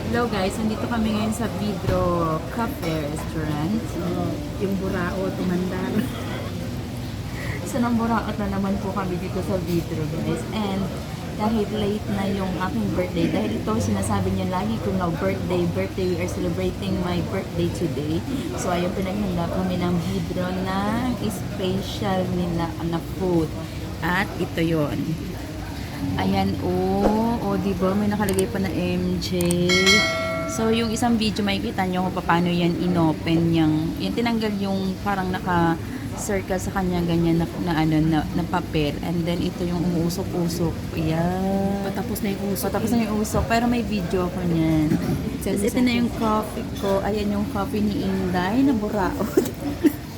Hello guys, nandito kami ngayon sa Vidro Cafe Restaurant. Yung burao, tumandar. So nang buraot na naman po kami dito sa Vidro guys. And dahil late na yung aking birthday, dahil ito sinasabi niya lagi ko na birthday, we are celebrating my birthday today. So ayun, pinaghanda kami ng Vidro na special nila na food. At ito yon. Ayan, diba? May nakalagay pa na MJ. So, yung isang video, makikita nyo kung paano yan inopen yung, yan tinanggal yung parang naka-circle sa kanya, ganyan na papel. And then, ito yung umuusok-usok. Ayan. Patapos na yung usok. Patapos na yung usok, pero may video ko niyan. Tapos, ito na yung coffee ko. Ayan yung coffee ni Inday na buraot.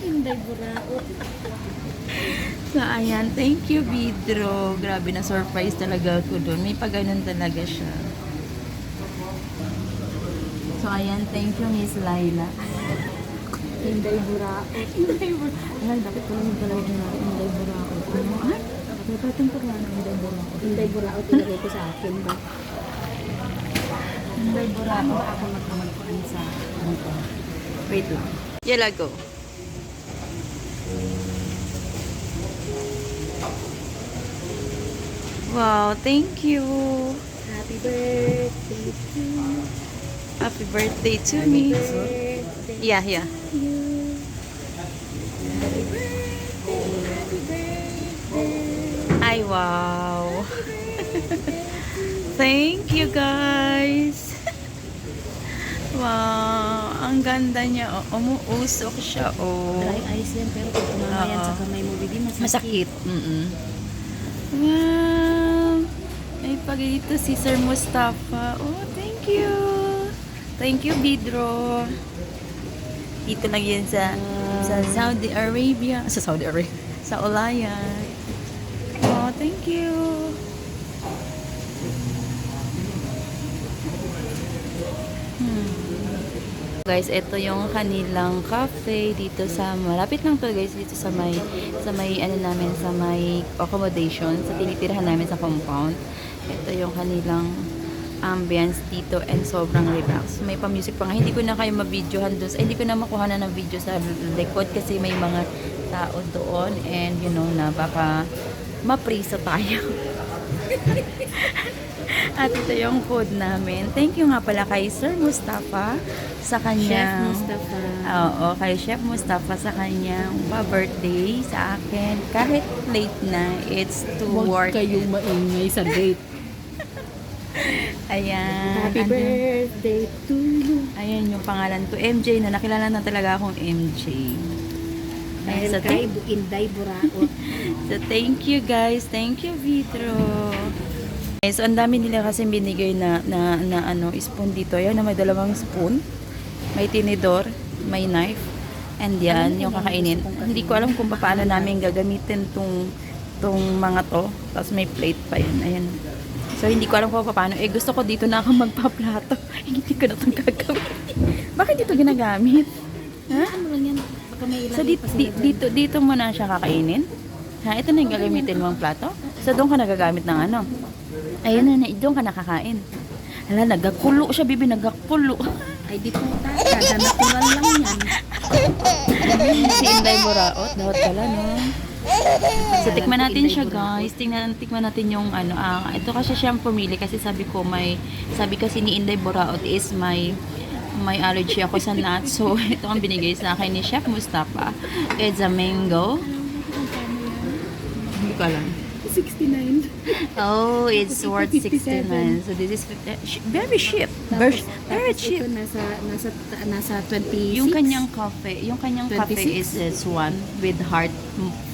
Inday burao. So, ayan. Thank you, Vidro. Grabe na surprise talaga ako doon. May paganon talaga siya. So, ayan. Thank you, Miss Laila. Inday burao. Inday burao. Ay, dapat ko lang talaga Inday burao. Ano? Ay, dapat yung pagkano Inday burao. Inday burao, tinagay ko sa akin ba? Inday burao. Ako magkuhan sa ano ko. Wait lang. Yala, go. Wow, thank you. Happy birthday to you. Happy birthday to me. Birthday Yeah. to you. Happy birthday, happy birthday. Ay, wow. Thank you, guys. Wow, ang ganda niya. Umuusok siya, Dry ice yan, pero kung tumama yan sa kamay mo, baby, masakit. Masakit. Wow. May pagdito si Sir Mustafa. Oh, thank you. Thank you, Vidro. Dito lang yan sa Saudi Arabia. Sa Saudi Arabia. Sa Olayan. Oh, thank you. Guys, ito yung kanilang cafe dito sa malapit lang to guys dito sa may ano namin sa may accommodation sa tinitirhan namin sa compound. Ito yung kanilang ambience dito and sobrang relax. May pa-music pa nga. Hindi ko na kayo ma-videohan doon. Hindi ko na makuha na ng video sa likod kasi may mga tao doon and you know na baka ma-prisa tayo. At ito yung food namin. Thank you nga pala kay Sir Mustafa sa kanyang... Chef Mustafa. Oo, kay Chef Mustafa sa kanyang pa-birthday sa akin. Kahit late na, it's to work. Huwag kayong maingay sa date. Ayan. Happy birthday to you. Ayan yung pangalan ko. MJ na. Nakilala na talaga akong MJ. Dahil So, kay Inday burao. So, thank you guys. Thank you, Vitro. Okay, so, ang dami nila kasi binigay na spoon dito. Ayan na may dalawang spoon. May tinidor, may knife. And yan, yung kakainin. Hindi ko alam kung paano namin gagamitin tong mga to. Tapos may plate pa yan. Ayan. So, hindi ko alam kung paano. Gusto ko dito na ako magpa-plato. Hindi ko na itong gagawin. Bakit dito ginagamit? Ha? Ano lang yan? Baka may So, ilagay pa sila dito mo na siya kakainin? Ha? Ito na yung gagamitin mong plato? So, doon ka nagagamit ng ano? Ayun na, doon ka nakakain. Hala, nagakulo siya, bibi, nagakulo. Ay, di po tayo. Natural lang yan. Si Inday Buraot, dapat pala, no? So, tikman natin siya, guys. Tikman natin yung ano. Ito kasi siyang pumili kasi sabi kasi ni Inday Buraot is may allergy ako sa nuts. So, ito ang binigay sa akin ni Chef Mustafa. It's a mango. Hindi ko alam. 69. Oh, it's worth 69. So, this is very cheap. Very cheap. Ito nasa 26. Yung kanyang cafe 26? is this one with heart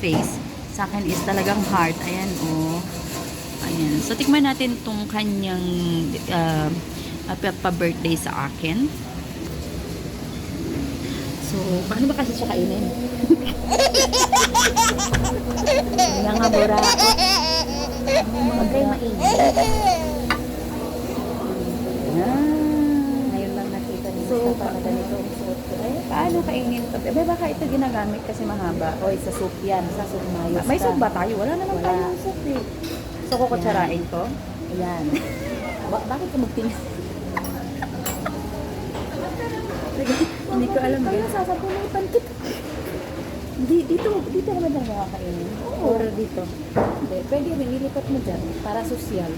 face. Sa akin is talagang heart. Ayan, oh. Ayan. So, tikman natin tong kanyang pa-birthday sa akin. So, paano ba kasi siya kainin? Mga buraot. Huwag kayo maingay. Ngayon lang nakita ni Mustafa na ganito ang suot ko. Paano kainin to? Baka ito ginagamit kasi mahaba. Oy, sa soup yan. Sa soup mayos May ka. soup ba tayo? Wala naman Wala. tayong soup eh. So, kukutsarain ko? Ayan. Bakit ka magtingin? Hindi ko alam Kaya guys. sasapunutan kita. Dito naman tayo makakainin. Oo. Or dito. Hindi, pwede rin, ilipat mo dyan para sosyal.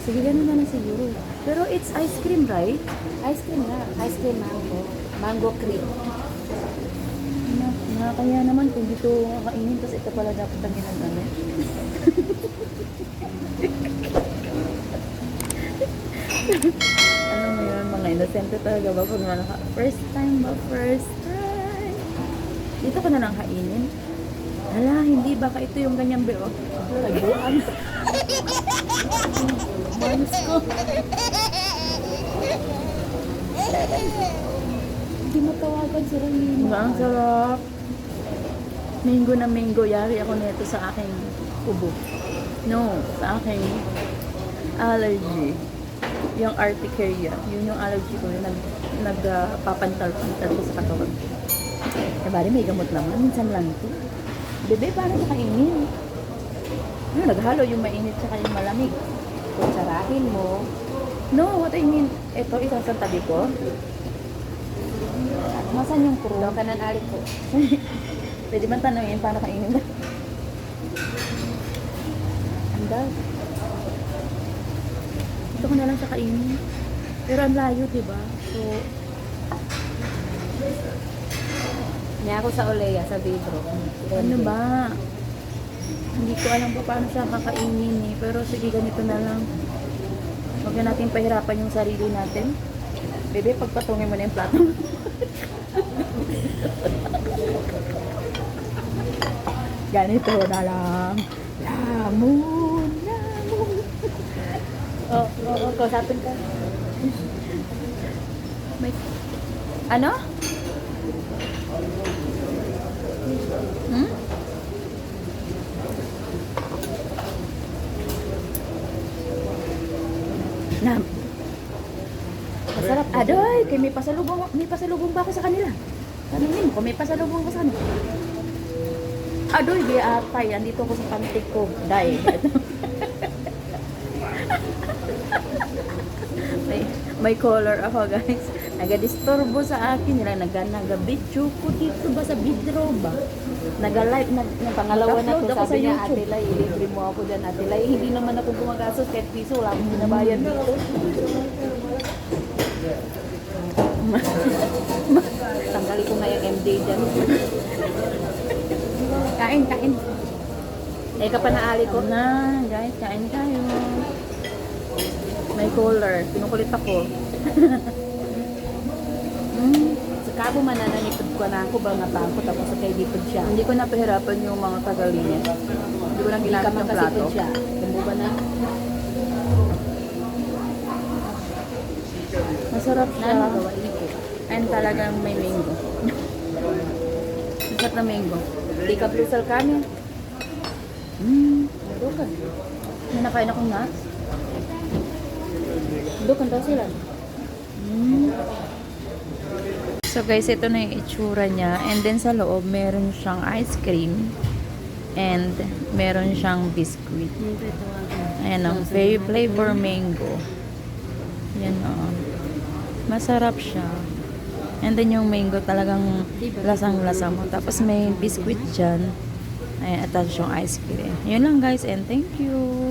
Sige, ganun na lang siguro. Pero it's ice cream, right? Ice cream na. Ice cream mango. Mango cream. Nakakaya naman kung dito kakainin, tapos ito pala dapat ang ginagano. Ano mo yun, mga inosente talaga ba pag first time ba? First time. Dito ko na lang kainin. Hala, hindi. Baka ito yung ganyang beo. Taguan. Manis ko. Hindi matawagan si Raymin. Ang sarap. Mango na mango. Yari ako nito sa aking ubo. No, sa aking allergy. Yung urticaria. Yun yung allergy ko. Yung nagpapantal-pantal ko sa katawan. Eh, bali may gamot naman. Minsan lang ito. Bebe, paano sa kainin? Ano, naghalo yung mainit sa yung malamig. Kutsarahin mo. No, what I mean, ito, isasantabi ko. Masan yung puro? Daw kanan alit ko. Pwede man tanongin paano kainin ba? Anda. Ito ko na lang sa kainin. Pero ang layo, diba? So, Niya ako sa Olea, sa Vidro. ano ba? Hindi ko alam pa paano siya kakainin eh. Pero sige, ganito na lang. Huwag na natin pahirapan yung sarili natin. Bebe, pagpatungin mo na yung plato. Ganito na lang. Lamon, lamon. Kausapin ka. May... Ano? Hmm? Na. Masarap. Adoy, kay may pasalubong ba ako sa kanila? Tanungin ko, may pasalubong ko sa kanila. Adoy, di atay, andito ko sa pantik ko. Day. may color ako, guys. Nagadisturbo sa akin. Nila nagabidyo ko dito ba sa bidro ba? Nag-live, Pangalawa na to, ako sabi niya, Ate YouTube. Lai, ilibre mo ako dyan, Ate Lai. Hindi naman ako gumagastos, kahit piso, wala akong binabayan dito. Tanggalin ko nga yung MJ dyan. Kain, kain. Eh, kapanaali ko. Na, guys, kain tayo. May color. Pinukulit ako. Sa kabo man nananipod ko na ako, ba natakot ako sa kay dipod siya. Hindi ko napahirapan yung mga tagalinya. Hindi ko na Hindi ka ginamit ng plato. makasipod siya. Tumbo ba na? Masarap siya. Gawa ini ko. And talagang may mango. Masarap na mango. Hindi ka blusal kami. Meron ka. May nakain akong nuts. Doon daw sila. So guys, ito na yung itsura niya. And then sa loob, meron siyang ice cream. And meron siyang biscuit. Ayan o, very flavor mango. Yan o. Masarap siya. And then yung mango talagang lasang-lasa mo. Tapos may biscuit dyan. Ayan, attach yung ice cream. Yun lang guys, and thank you.